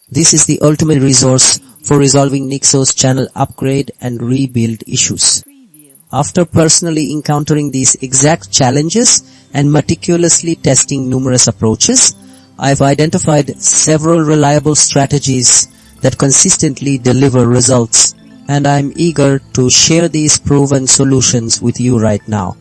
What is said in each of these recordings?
This is the ultimate resource for resolving NixOS channel upgrade and rebuild issues. After personally encountering these exact challenges and meticulously testing numerous approaches, I've identified several reliable strategies that consistently deliver results, and I'm eager to share these proven solutions with you right now.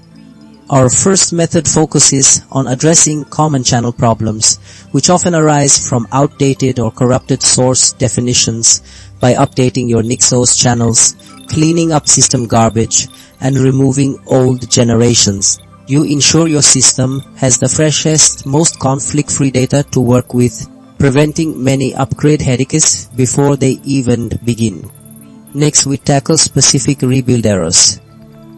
Our first method focuses on addressing common channel problems, which often arise from outdated or corrupted source definitions by updating your NixOS channels, cleaning up system garbage, and removing old generations. You ensure your system has the freshest, most conflict-free data to work with, preventing many upgrade headaches before they even begin. Next, we tackle specific rebuild errors.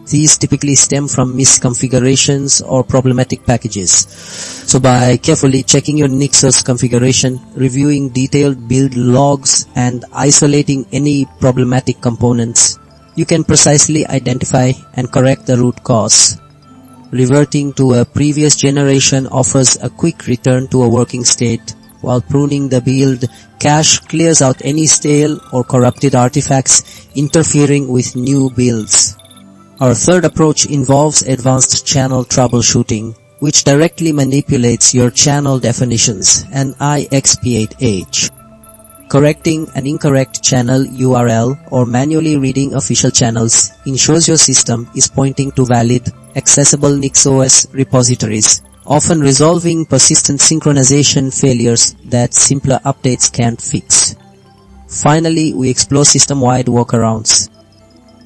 These typically stem from misconfigurations or problematic packages. So by carefully checking your NixOS configuration, reviewing detailed build logs, and isolating any problematic components, you can precisely identify and correct the root cause. Reverting to a previous generation offers a quick return to a working state, while pruning the build cache clears out any stale or corrupted artifacts interfering with new builds. Our third approach involves advanced channel troubleshooting, which directly manipulates your channel definitions and IXP8H. Correcting an incorrect channel URL or manually reading official channels ensures your system is pointing to valid, accessible NixOS repositories, often resolving persistent synchronization failures that simpler updates can't fix. Finally, we explore system-wide workarounds.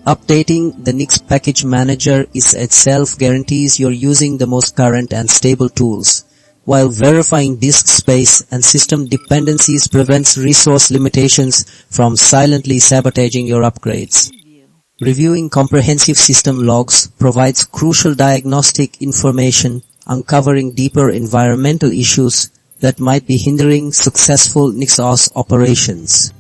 Updating the Nix package manager itself guarantees you're using the most current and stable tools, while verifying disk space and system dependencies prevents resource limitations from silently sabotaging your upgrades. Reviewing comprehensive system logs provides crucial diagnostic information, uncovering deeper environmental issues that might be hindering successful NixOS operations.